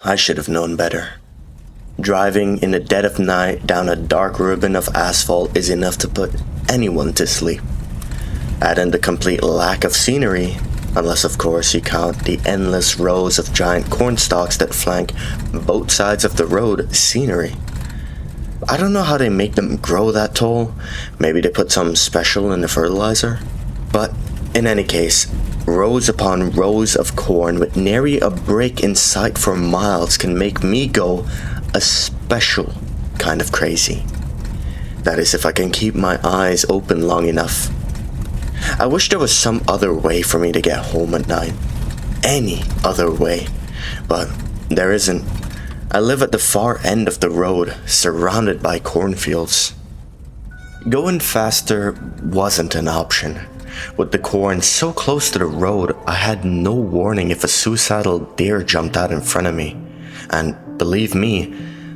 I should have known better. Driving in the dead of night down a dark ribbon of asphalt is enough to put anyone to sleep. Add in the complete lack of scenery, unless of course you count the endless rows of giant cornstalks that flank both sides of the road scenery. I don't know how they make them grow that tall. Maybe they put something special in the fertilizer. But in any case, rows upon rows of corn with nary a break in sight for miles can make me go a special kind of crazy. That is, if I can keep my eyes open long enough. I wish there was some other way for me to get home at night. Any other way. But there isn't. I live at the far end of the road, surrounded by cornfields. Going faster wasn't an option. With the corn so close to the road, I had no warning if a suicidal deer jumped out in front of me. And believe me,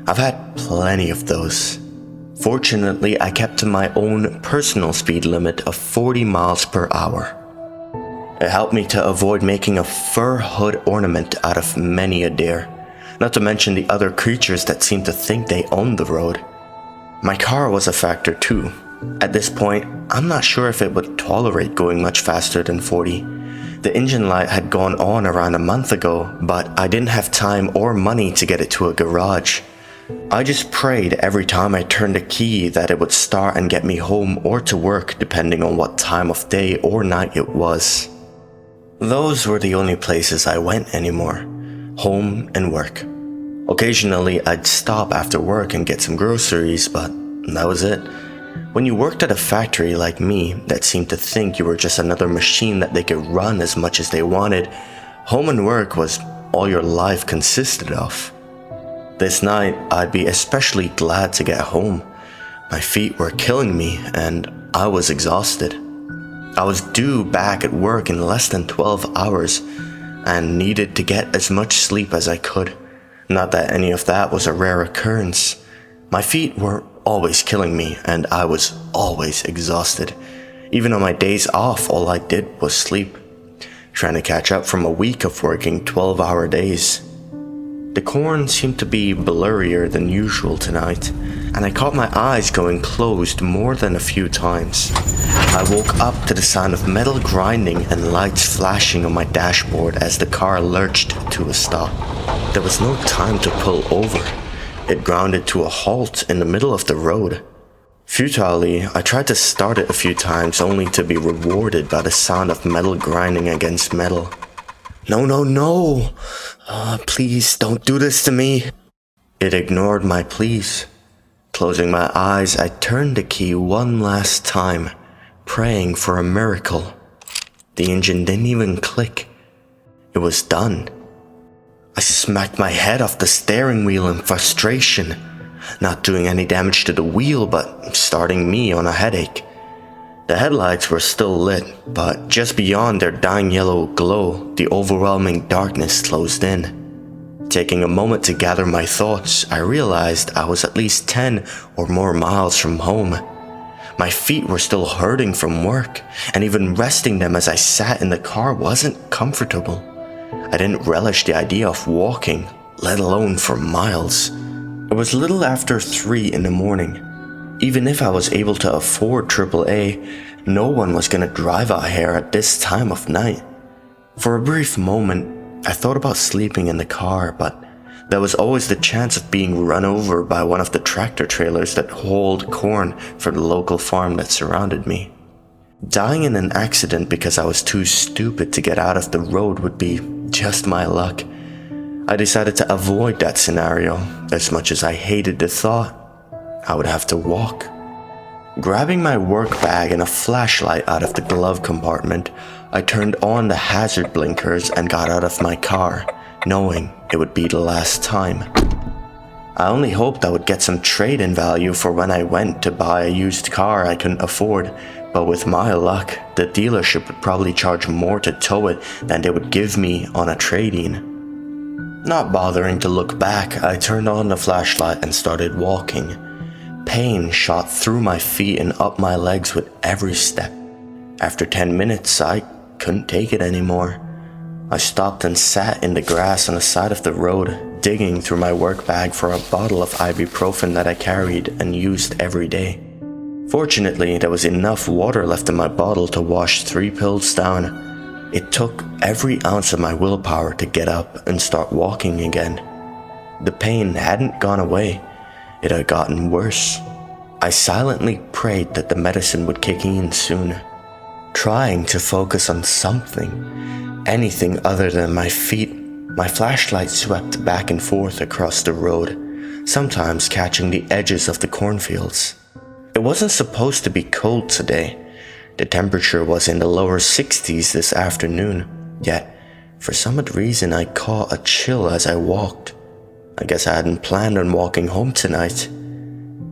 I've had plenty of those. Fortunately, I kept to my own personal speed limit of 40 miles per hour. It helped me to avoid making a fur hood ornament out of many a deer, not to mention the other creatures that seemed to think they owned the road. My car was a factor too. At this point, I'm not sure if it would tolerate going much faster than 40. The engine light had gone on around a month ago, but I didn't have time or money to get it to a garage. I just prayed every time I turned the key that it would start and get me home or to work depending on what time of day or night it was. Those were the only places I went anymore, home and work. Occasionally I'd stop after work and get some groceries, but that was it. When you worked at a factory like me that seemed to think you were just another machine that they could run as much as they wanted, home and work was all your life consisted of. This night, I'd be especially glad to get home. My feet were killing me and I was exhausted. I was due back at work in less than 12 hours and needed to get as much sleep as I could. Not that any of that was a rare occurrence. My feet were always killing me and I was always exhausted. Even on my days off, all I did was sleep, trying to catch up from a week of working 12-hour days. The corn seemed to be blurrier than usual tonight, and I caught my eyes going closed more than a few times. I woke up to the sound of metal grinding and lights flashing on my dashboard as the car lurched to a stop. There was no time to pull over. It grounded to a halt in the middle of the road. Futilely, I tried to start it a few times only to be rewarded by the sound of metal grinding against metal. No, no, no! Please don't do this to me. It ignored my pleas. Closing my eyes, I turned the key one last time, praying for a miracle. The engine didn't even click. It was done. I smacked my head off the steering wheel in frustration, not doing any damage to the wheel, but starting me on a headache. The headlights were still lit, but just beyond their dying yellow glow, the overwhelming darkness closed in. Taking a moment to gather my thoughts, I realized I was at least 10 or more miles from home. My feet were still hurting from work, and even resting them as I sat in the car wasn't comfortable. I didn't relish the idea of walking, let alone for miles. It was little after 3 in the morning. Even if I was able to afford AAA, no one was gonna drive out here at this time of night. For a brief moment, I thought about sleeping in the car, but there was always the chance of being run over by one of the tractor trailers that hauled corn for the local farm that surrounded me. Dying in an accident because I was too stupid to get out of the road would be just my luck. I decided to avoid that scenario. As much as I hated the thought, I would have to walk. Grabbing my work bag and a flashlight out of the glove compartment, I turned on the hazard blinkers and got out of my car, knowing it would be the last time. I only hoped I would get some trade-in value for when I went to buy a used car I couldn't afford, but with my luck, the dealership would probably charge more to tow it than they would give me on a trade-in. Not bothering to look back, I turned on the flashlight and started walking. Pain shot through my feet and up my legs with every step. After 10 minutes, I couldn't take it anymore. I stopped and sat in the grass on the side of the road, digging through my work bag for a bottle of ibuprofen that I carried and used every day. Fortunately, there was enough water left in my bottle to wash 3 pills down. It took every ounce of my willpower to get up and start walking again. The pain hadn't gone away, it had gotten worse. I silently prayed that the medicine would kick in soon, trying to focus on something, anything other than my feet. My flashlight swept back and forth across the road, sometimes catching the edges of the cornfields. It wasn't supposed to be cold today. The temperature was in the lower 60s this afternoon, yet for some odd reason I caught a chill as I walked. I guess I hadn't planned on walking home tonight.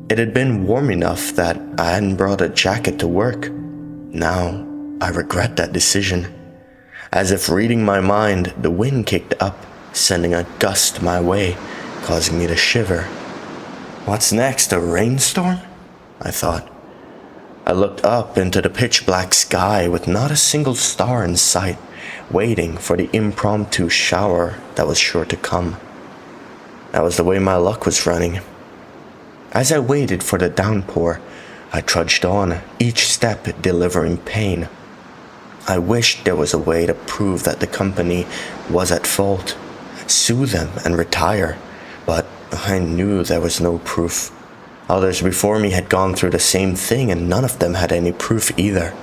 It had been warm enough that I hadn't brought a jacket to work. Now, I regret that decision. As if reading my mind, the wind kicked up, sending a gust my way, causing me to shiver. What's next, a rainstorm? I thought. I looked up into the pitch-black sky with not a single star in sight, waiting for the impromptu shower that was sure to come. That was the way my luck was running. As I waited for the downpour, I trudged on, each step delivering pain. I wished there was a way to prove that the company was at fault, sue them and retire, but I knew there was no proof. Others before me had gone through the same thing and none of them had any proof either.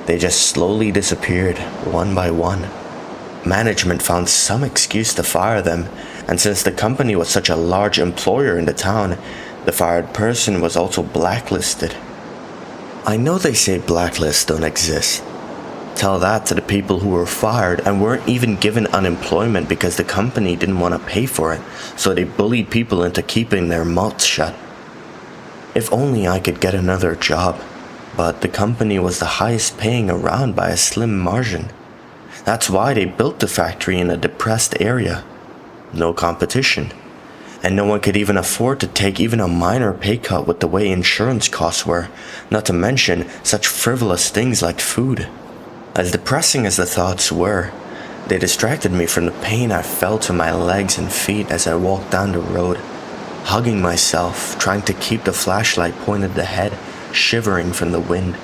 They just slowly disappeared, one by one. Management found some excuse to fire them, and since the company was such a large employer in the town, the fired person was also blacklisted. I know they say blacklists don't exist. Tell that to the people who were fired and weren't even given unemployment because the company didn't want to pay for it, so they bullied people into keeping their mouths shut. If only I could get another job, but the company was the highest paying around by a slim margin. That's why they built the factory in a depressed area. No competition. And no one could even afford to take even a minor pay cut with the way insurance costs were, not to mention such frivolous things like food. As depressing as the thoughts were, they distracted me from the pain I felt in my legs and feet as I walked down the road, hugging myself, trying to keep the flashlight pointed ahead, shivering from the wind.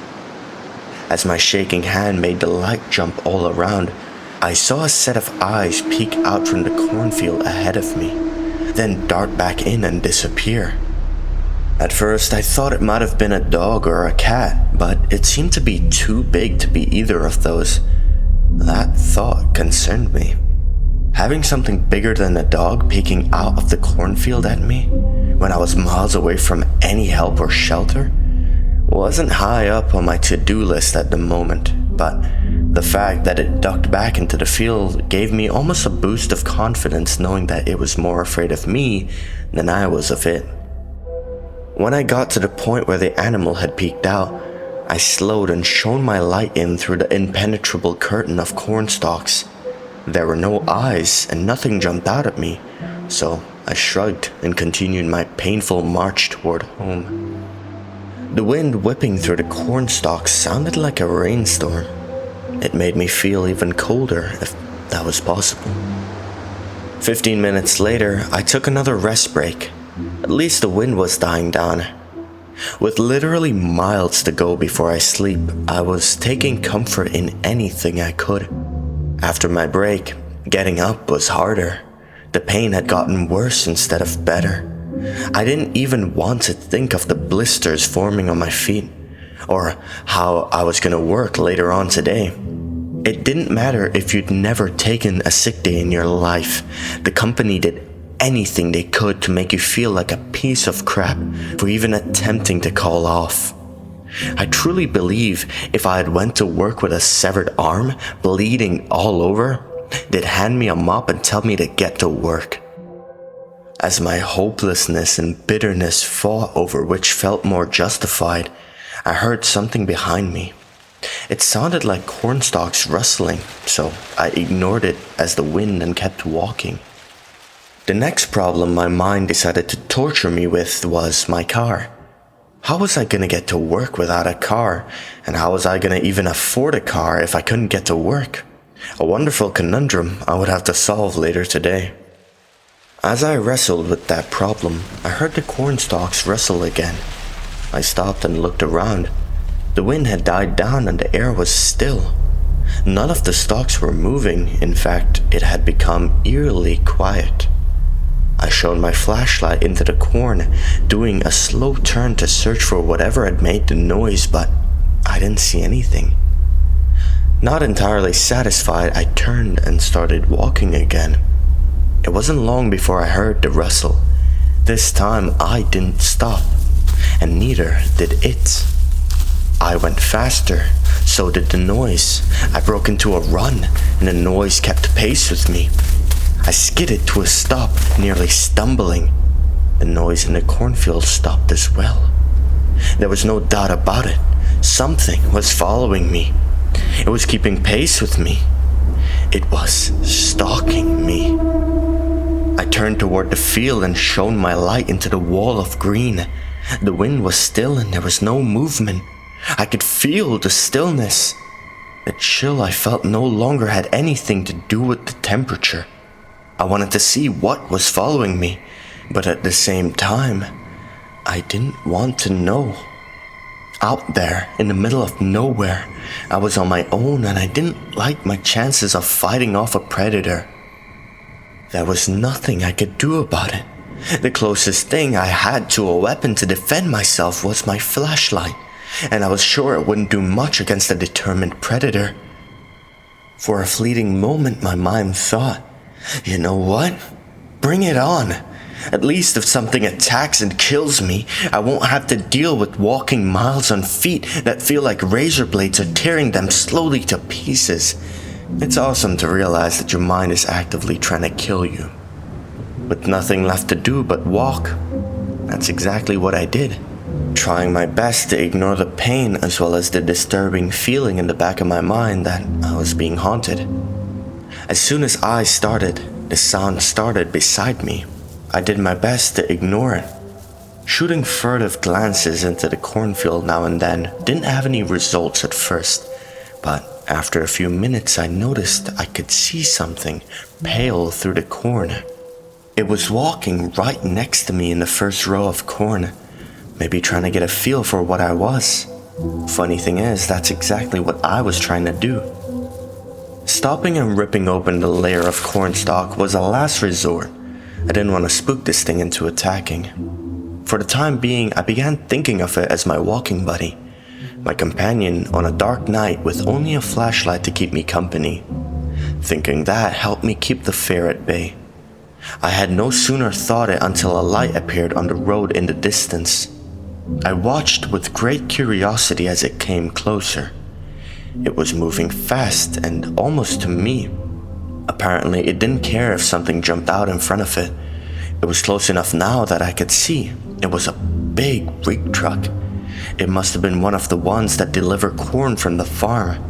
As my shaking hand made the light jump all around, I saw a set of eyes peek out from the cornfield ahead of me, then dart back in and disappear. At first, I thought it might have been a dog or a cat, but it seemed to be too big to be either of those. That thought concerned me. Having something bigger than a dog peeking out of the cornfield at me, when I was miles away from any help or shelter, wasn't high up on my to-do list at the moment, but the fact that it ducked back into the field gave me almost a boost of confidence, knowing that it was more afraid of me than I was of it. When I got to the point where the animal had peeked out, I slowed and shone my light in through the impenetrable curtain of corn stalks. There were no eyes and nothing jumped out at me, so I shrugged and continued my painful march toward home. The wind whipping through the corn stalks sounded like a rainstorm. It made me feel even colder, if that was possible. 15 minutes later, I took another rest break. At least the wind was dying down. With literally miles to go before I sleep, I was taking comfort in anything I could. After my break, getting up was harder. The pain had gotten worse instead of better. I didn't even want to think of the blisters forming on my feet, or how I was going to work later on today. It didn't matter if you'd never taken a sick day in your life. The company did anything they could to make you feel like a piece of crap for even attempting to call off. I truly believe if I had went to work with a severed arm, bleeding all over, they'd hand me a mop and tell me to get to work. As my hopelessness and bitterness fought over which felt more justified, I heard something behind me. It sounded like cornstalks rustling, so I ignored it as the wind and kept walking. The next problem my mind decided to torture me with was my car. How was I going to get to work without a car? And how was I going to even afford a car if I couldn't get to work? A wonderful conundrum I would have to solve later today. As I wrestled with that problem, I heard the corn stalks rustle again. I stopped and looked around. The wind had died down and the air was still. None of the stalks were moving. In fact, it had become eerily quiet. I shone my flashlight into the corn, doing a slow turn to search for whatever had made the noise, but I didn't see anything. Not entirely satisfied, I turned and started walking again. It wasn't long before I heard the rustle. This time I didn't stop, and neither did it. I went faster, so did the noise. I broke into a run, and the noise kept pace with me. I skidded to a stop, nearly stumbling. The noise in the cornfield stopped as well. There was no doubt about it. Something was following me. It was keeping pace with me. It was stalking me. I turned toward the field and shone my light into the wall of green. The wind was still and there was no movement. I could feel the stillness. The chill I felt no longer had anything to do with the temperature. I wanted to see what was following me, but at the same time, I didn't want to know. Out there, in the middle of nowhere, I was on my own and I didn't like my chances of fighting off a predator. There was nothing I could do about it. The closest thing I had to a weapon to defend myself was my flashlight, and I was sure it wouldn't do much against a determined predator. For a fleeting moment, my mind thought, you know what? Bring it on. At least if something attacks and kills me, I won't have to deal with walking miles on feet that feel like razor blades are tearing them slowly to pieces. It's awesome to realize that your mind is actively trying to kill you. With nothing left to do but walk, that's exactly what I did, trying my best to ignore the pain as well as the disturbing feeling in the back of my mind that I was being haunted. As soon as I started, the sound started beside me. I did my best to ignore it. Shooting furtive glances into the cornfield now and then didn't have any results at first, but after a few minutes I noticed I could see something pale through the corn. It was walking right next to me in the first row of corn, maybe trying to get a feel for what I was. Funny thing is, that's exactly what I was trying to do. Stopping and ripping open the layer of cornstalk was a last resort. I didn't want to spook this thing into attacking. For the time being, I began thinking of it as my walking buddy, my companion on a dark night with only a flashlight to keep me company. Thinking that helped me keep the fear at bay. I had no sooner thought it until a light appeared on the road in the distance. I watched with great curiosity as it came closer. It was moving fast and almost to me. Apparently, it didn't care if something jumped out in front of it. It was close enough now that I could see. It was a big rig truck. It must have been one of the ones that deliver corn from the farm.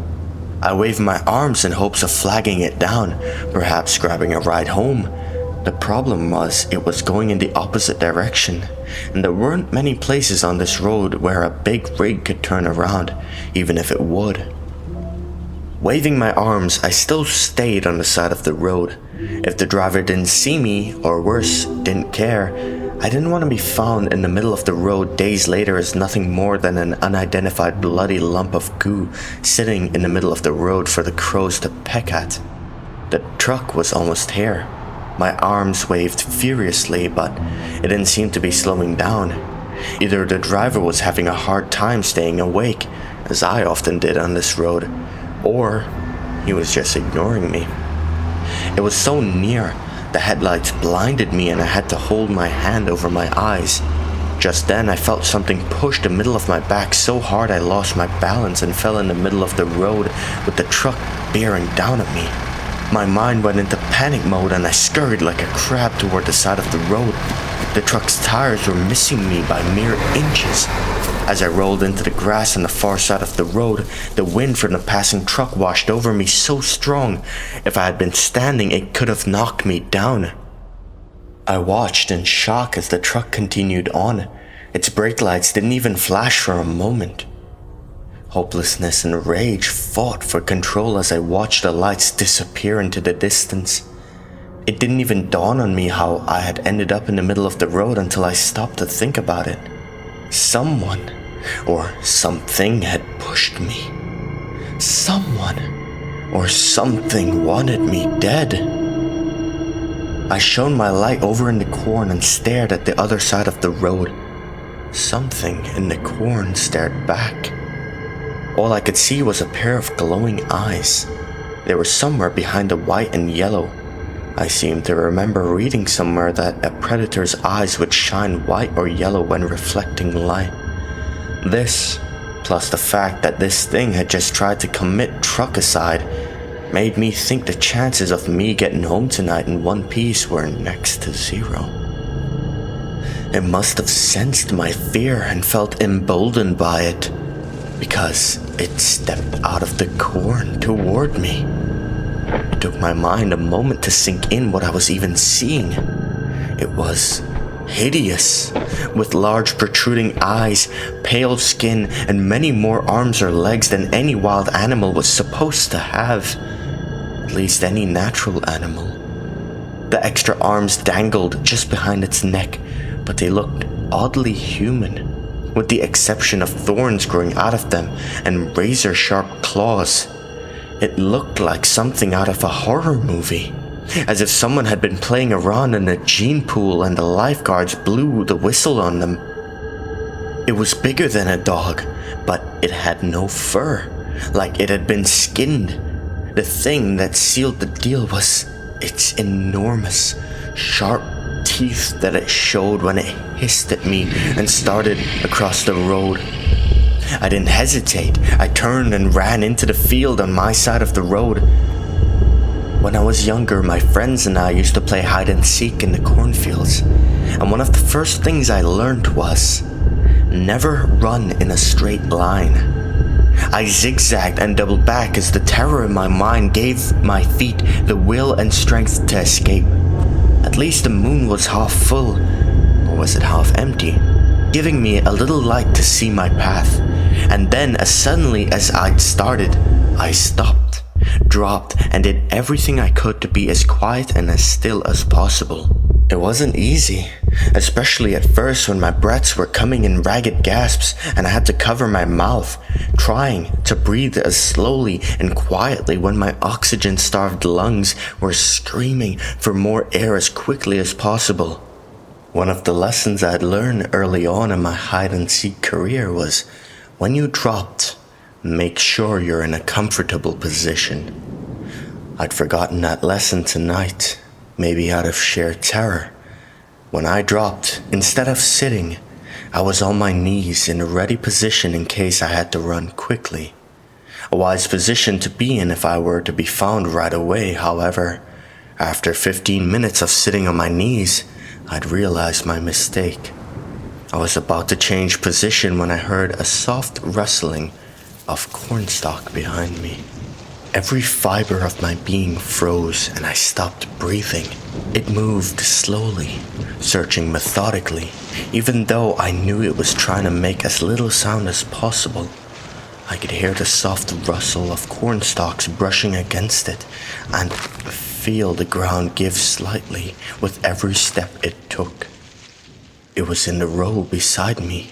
I waved my arms in hopes of flagging it down, perhaps grabbing a ride home. The problem was it was going in the opposite direction, and there weren't many places on this road where a big rig could turn around, even if it would. Waving my arms, I still stayed on the side of the road. If the driver didn't see me, or worse, didn't care, I didn't want to be found in the middle of the road days later as nothing more than an unidentified bloody lump of goo sitting in the middle of the road for the crows to peck at. The truck was almost here. My arms waved furiously, but it didn't seem to be slowing down. Either the driver was having a hard time staying awake, as I often did on this road, or he was just ignoring me. It was so near, the headlights blinded me and I had to hold my hand over my eyes. Just then I felt something push the middle of my back so hard I lost my balance and fell in the middle of the road with the truck bearing down at me. My mind went into panic mode and I scurried like a crab toward the side of the road. The truck's tires were missing me by mere inches. As I rolled into the grass on the far side of the road, the wind from the passing truck washed over me so strong, if I had been standing, it could have knocked me down. I watched in shock as the truck continued on. Its brake lights didn't even flash for a moment. Hopelessness and rage fought for control as I watched the lights disappear into the distance. It didn't even dawn on me how I had ended up in the middle of the road until I stopped to think about it. Someone, or something, had pushed me. Someone, or something, wanted me dead. I shone my light over in the corn and stared at the other side of the road. Something in the corn stared back. All I could see was a pair of glowing eyes. They were somewhere behind the white and yellow. I seem to remember reading somewhere that a predator's eyes would shine white or yellow when reflecting light. This, plus the fact that this thing had just tried to commit truckicide, made me think the chances of me getting home tonight in one piece were next to zero. It must have sensed my fear and felt emboldened by it, because it stepped out of the corn toward me. It took my mind a moment to sink in what I was even seeing. It was hideous, with large protruding eyes, pale skin, and many more arms or legs than any wild animal was supposed to have. At least any natural animal. The extra arms dangled just behind its neck, but they looked oddly human, with the exception of thorns growing out of them and razor-sharp claws. It looked like something out of a horror movie, as if someone had been playing around in a gene pool and the lifeguards blew the whistle on them. It was bigger than a dog, but it had no fur, like it had been skinned. The thing that sealed the deal was its enormous, sharp teeth that it showed when it hissed at me and started across the road. I didn't hesitate. I turned and ran into the field on my side of the road. When I was younger, my friends and I used to play hide and seek in the cornfields, and one of the first things I learned was never run in a straight line. I zigzagged and doubled back as the terror in my mind gave my feet the will and strength to escape. At least the moon was half full, or was it half empty, giving me a little light to see my path. And then, as suddenly as I'd started, I stopped, dropped, and did everything I could to be as quiet and as still as possible. It wasn't easy, especially at first when my breaths were coming in ragged gasps and I had to cover my mouth, trying to breathe as slowly and quietly when my oxygen-starved lungs were screaming for more air as quickly as possible. One of the lessons I'd learned early on in my hide-and-seek career was, when you dropped, make sure you're in a comfortable position. I'd forgotten that lesson tonight, maybe out of sheer terror. When I dropped, instead of sitting, I was on my knees in a ready position in case I had to run quickly. A wise position to be in if I were to be found right away. However, after 15 minutes of sitting on my knees, I'd realized my mistake. I was about to change position when I heard a soft rustling of cornstalk behind me. Every fiber of my being froze and I stopped breathing. It moved slowly, searching methodically, even though I knew it was trying to make as little sound as possible. I could hear the soft rustle of cornstalks brushing against it and feel the ground give slightly with every step it took. It was in the row beside me.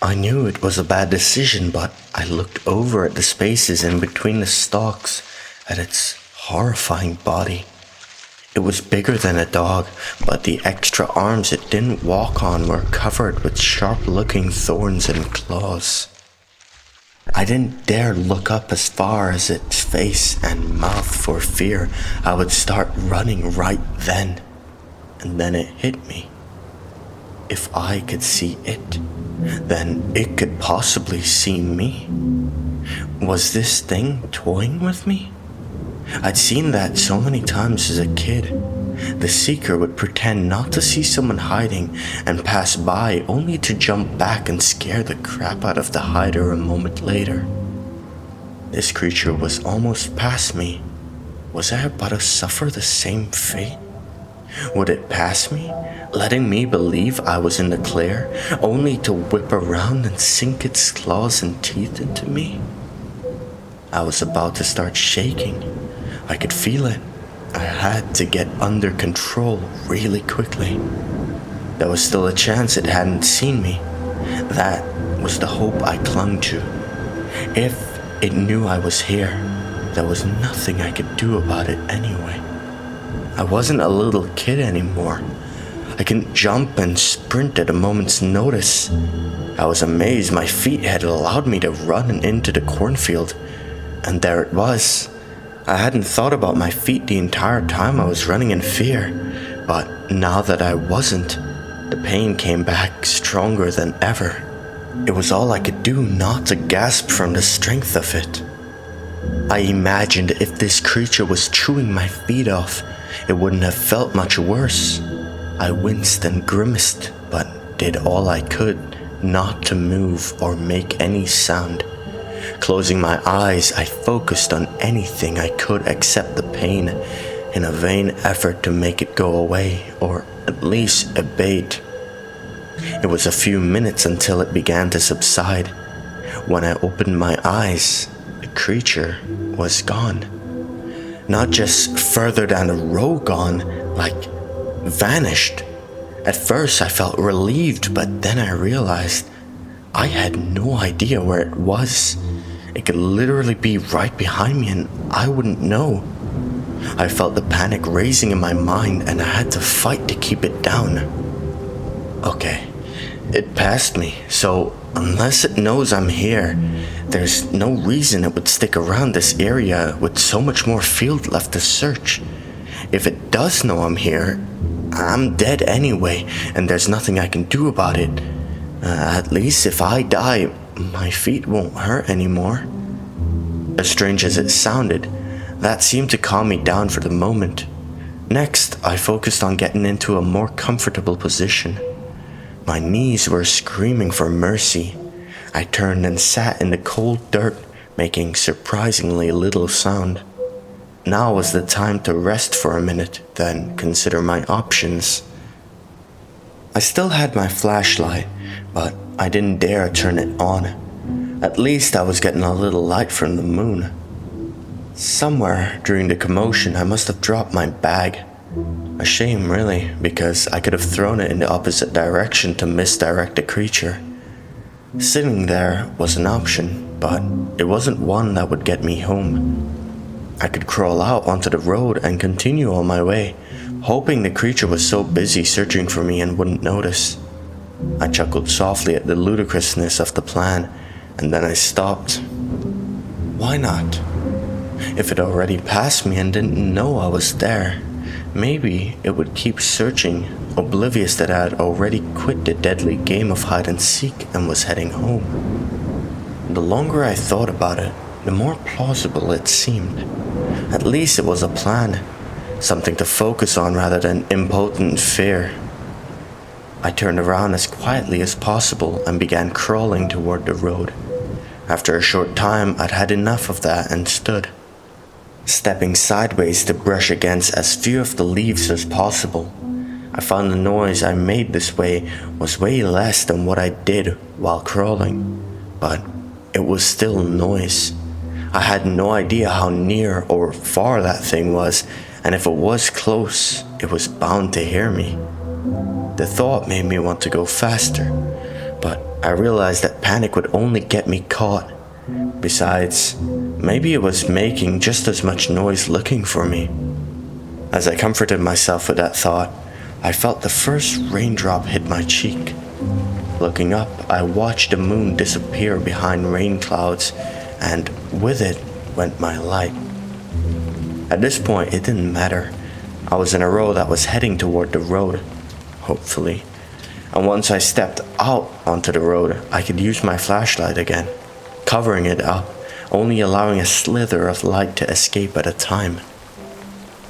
I knew it was a bad decision, but I looked over at the spaces in between the stalks, at its horrifying body. It was bigger than a dog, but the extra arms it didn't walk on were covered with sharp-looking thorns and claws. I didn't dare look up as far as its face and mouth for fear I would start running right then. And then it hit me. If I could see it, then it could possibly see me. Was this thing toying with me? I'd seen that so many times as a kid. The seeker would pretend not to see someone hiding and pass by only to jump back and scare the crap out of the hider a moment later. This creature was almost past me. Was I about to suffer the same fate? Would it pass me, letting me believe I was in the clear, only to whip around and sink its claws and teeth into me? I was about to start shaking. I could feel it. I had to get under control really quickly. There was still a chance it hadn't seen me. That was the hope I clung to. If it knew I was here, there was nothing I could do about it anyway. I wasn't a little kid anymore. I couldn't jump and sprint at a moment's notice. I was amazed my feet had allowed me to run into the cornfield, and there it was. I hadn't thought about my feet the entire time I was running in fear, but now that I wasn't, the pain came back stronger than ever. It was all I could do not to gasp from the strength of it. I imagined if this creature was chewing my feet off, it wouldn't have felt much worse. I winced and grimaced, but did all I could not to move or make any sound. Closing my eyes, I focused on anything I could except the pain, in a vain effort to make it go away, or at least abate. It was a few minutes until it began to subside. When I opened my eyes, the creature was gone. Not just further down the road gone, like vanished. At first I felt relieved, but then I realized I had no idea where it was. It could literally be right behind me and I wouldn't know. I felt the panic raising in my mind and I had to fight to keep it down. Okay, it passed me, so unless it knows I'm here, there's no reason it would stick around this area with so much more field left to search. If it does know I'm here, I'm dead anyway, and there's nothing I can do about it. At least if I die, my feet won't hurt anymore. As strange as it sounded, that seemed to calm me down for the moment. Next, I focused on getting into a more comfortable position. My knees were screaming for mercy. I turned and sat in the cold dirt, making surprisingly little sound. Now was the time to rest for a minute, then consider my options. I still had my flashlight, but I didn't dare turn it on. At least I was getting a little light from the moon. Somewhere during the commotion, I must have dropped my bag. A shame, really, because I could have thrown it in the opposite direction to misdirect the creature. Sitting there was an option, but it wasn't one that would get me home. I could crawl out onto the road and continue on my way, hoping the creature was so busy searching for me and wouldn't notice. I chuckled softly at the ludicrousness of the plan, and then I stopped. Why not? If it already passed me and didn't know I was there, maybe it would keep searching, oblivious that I had already quit the deadly game of hide and seek and was heading home. The longer I thought about it, the more plausible it seemed. At least it was a plan, something to focus on rather than impotent fear. I turned around as quietly as possible and began crawling toward the road. After a short time, I'd had enough of that and stood, stepping sideways to brush against as few of the leaves as possible. I found the noise I made this way was way less than what I did while crawling, but it was still noise. I had no idea how near or far that thing was, and if it was close, it was bound to hear me. The thought made me want to go faster, but I realized that panic would only get me caught. Besides, maybe it was making just as much noise looking for me. As I comforted myself with that thought, I felt the first raindrop hit my cheek. Looking up, I watched the moon disappear behind rain clouds, and with it went my light. At this point, it didn't matter. I was in a row that was heading toward the road, hopefully. And once I stepped out onto the road, I could use my flashlight again, covering it up, only allowing a slither of light to escape at a time.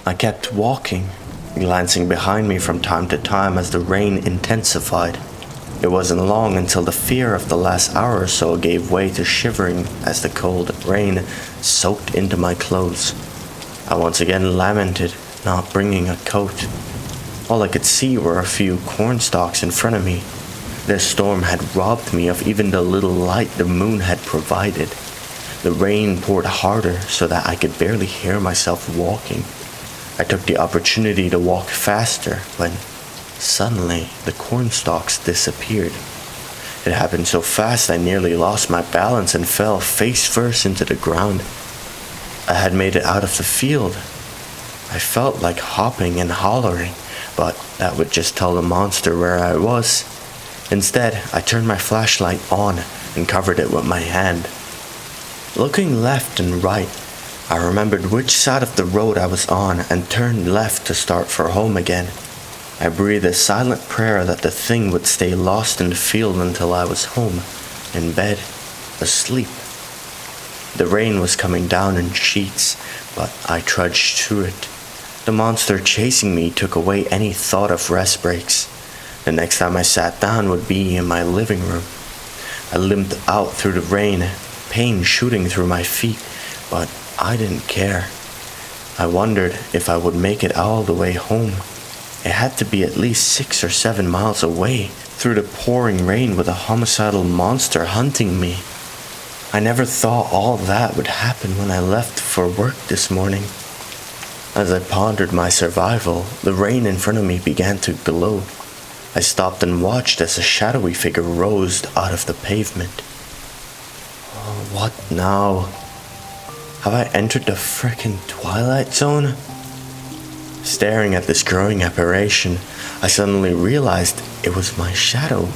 I kept walking, glancing behind me from time to time as the rain intensified. It wasn't long until the fear of the last hour or so gave way to shivering as the cold rain soaked into my clothes. I once again lamented not bringing a coat. All I could see were a few corn stalks in front of me. This storm had robbed me of even the little light the moon had provided. The rain poured harder so that I could barely hear myself walking. I took the opportunity to walk faster when suddenly the corn stalks disappeared. It happened so fast I nearly lost my balance and fell face first into the ground. I had made it out of the field. I felt like hopping and hollering, but that would just tell the monster where I was. Instead, I turned my flashlight on and covered it with my hand. Looking left and right, I remembered which side of the road I was on and turned left to start for home again. I breathed a silent prayer that the thing would stay lost in the field until I was home, in bed, asleep. The rain was coming down in sheets, but I trudged through it. The monster chasing me took away any thought of rest breaks. The next time I sat down would be in my living room. I limped out through the rain, pain shooting through my feet, but I didn't care. I wondered if I would make it all the way home. It had to be at least 6 or 7 miles away, through the pouring rain with a homicidal monster hunting me. I never thought all that would happen when I left for work this morning. As I pondered my survival, the rain in front of me began to glow. I stopped and watched as a shadowy figure rose out of the pavement. Oh, what now? Have I entered the frickin' Twilight Zone? Staring at this growing apparition, I suddenly realized it was my shadow.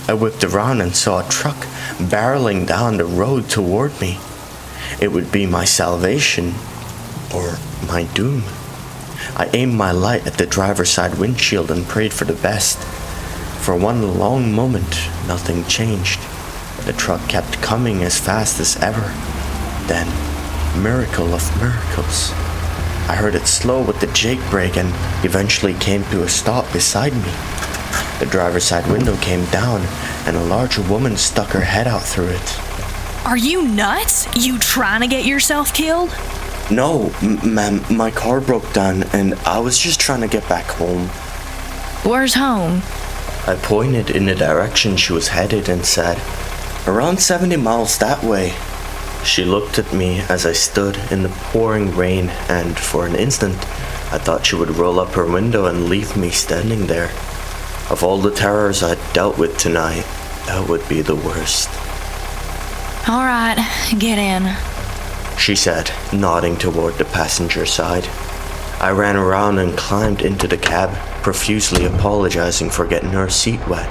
I whipped around and saw a truck barreling down the road toward me. It would be my salvation, or my doom. I aimed my light at the driver's side windshield and prayed for the best. For one long moment, nothing changed. The truck kept coming as fast as ever. Then, miracle of miracles, I heard it slow with the jake brake and eventually came to a stop beside me. The driver's side window came down and a large woman stuck her head out through it. Are you nuts? You trying to get yourself killed? No, ma'am, my car broke down and I was just trying to get back home. Where's home? I pointed in the direction she was headed and said, around 70 miles that way. She looked at me as I stood in the pouring rain, and for an instant, I thought she would roll up her window and leave me standing there. Of all the terrors I'd dealt with tonight, that would be the worst. All right, get in, she said, nodding toward the passenger side. I ran around and climbed into the cab, profusely apologizing for getting her seat wet.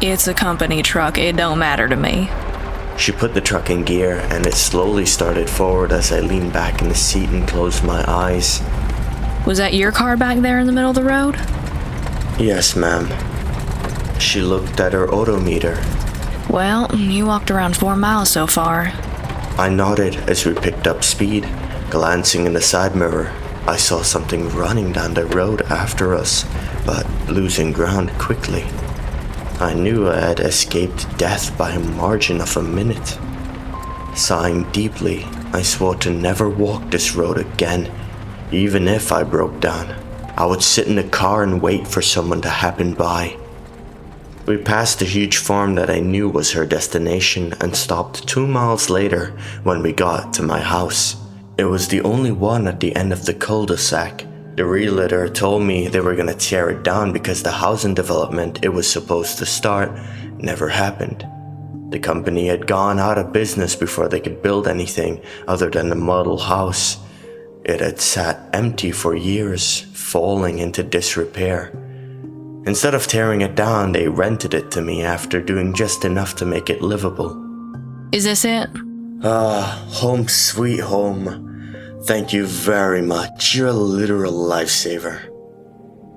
It's a company truck, it don't matter to me. She put the truck in gear and it slowly started forward as I leaned back in the seat and closed my eyes. Was that your car back there in the middle of the road? Yes, ma'am. She looked at her odometer. Well, you walked around 4 miles so far. I nodded as we picked up speed. Glancing in the side mirror, I saw something running down the road after us, but losing ground quickly. I knew I had escaped death by a margin of a minute. Sighing deeply, I swore to never walk this road again. Even if I broke down, I would sit in the car and wait for someone to happen by. We passed a huge farm that I knew was her destination and stopped 2 miles later when we got to my house. It was the only one at the end of the cul-de-sac. The realtor told me they were gonna tear it down because the housing development it was supposed to start never happened. The company had gone out of business before they could build anything other than a model house. It had sat empty for years, falling into disrepair. Instead of tearing it down, they rented it to me after doing just enough to make it livable. Is this it? Home sweet home. Thank you very much. You're a literal lifesaver.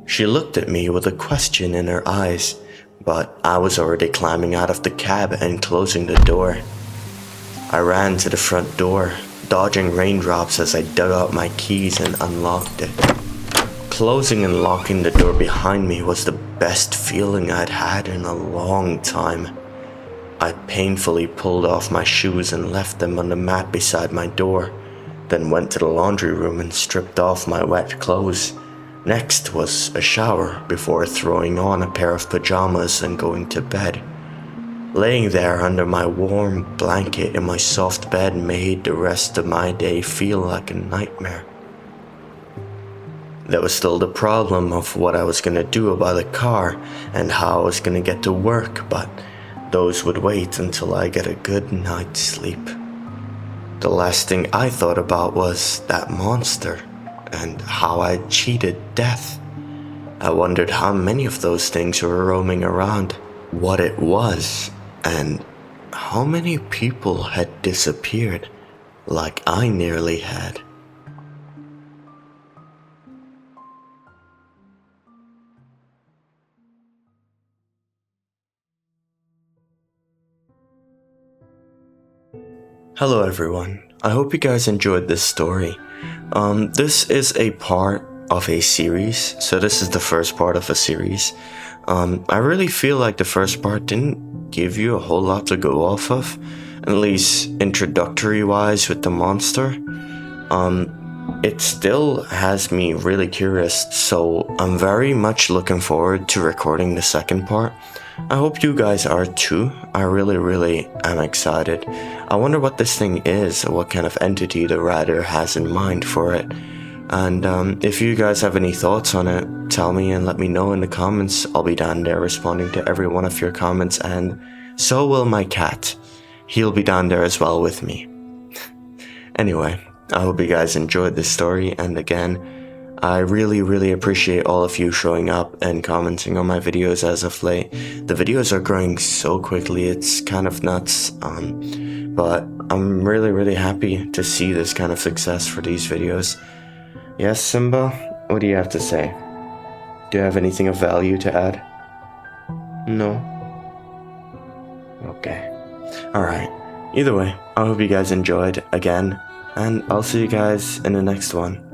She looked at me with a question in her eyes, but I was already climbing out of the cab and closing the door. I ran to the front door, dodging raindrops as I dug out my keys and unlocked it. Closing and locking the door behind me was the best feeling I'd had in a long time. I painfully pulled off my shoes and left them on the mat beside my door, then went to the laundry room and stripped off my wet clothes. Next was a shower before throwing on a pair of pajamas and going to bed. Laying there under my warm blanket in my soft bed made the rest of my day feel like a nightmare. There was still the problem of what I was gonna do about the car and how I was gonna get to work, but those would wait until I get a good night's sleep. The last thing I thought about was that monster and how I cheated death. I wondered how many of those things were roaming around, what it was, and how many people had disappeared like I nearly had. Hello everyone, I hope you guys enjoyed this story. This is a part of a series, so this is the first part of a series. I really feel like the first part didn't give you a whole lot to go off of, at least introductory wise with the monster. It still has me really curious, so I'm very much looking forward to recording the second part. I hope you guys are too. I really am excited. I wonder what this thing is, or what kind of entity the writer has in mind for it. And if you guys have any thoughts on it, tell me and let me know in the comments. I'll be down there responding to every one of your comments, and so will my cat. He'll be down there as well with me. Anyway, I hope you guys enjoyed this story, and again, I really appreciate all of you showing up and commenting on my videos as of late. The videos are growing so quickly, it's kind of nuts, but I'm really happy to see this kind of success for these videos. Yes, Simba, what do you have to say? Do you have anything of value to add? No? Okay. Alright. Either way, I hope you guys enjoyed again, and I'll see you guys in the next one.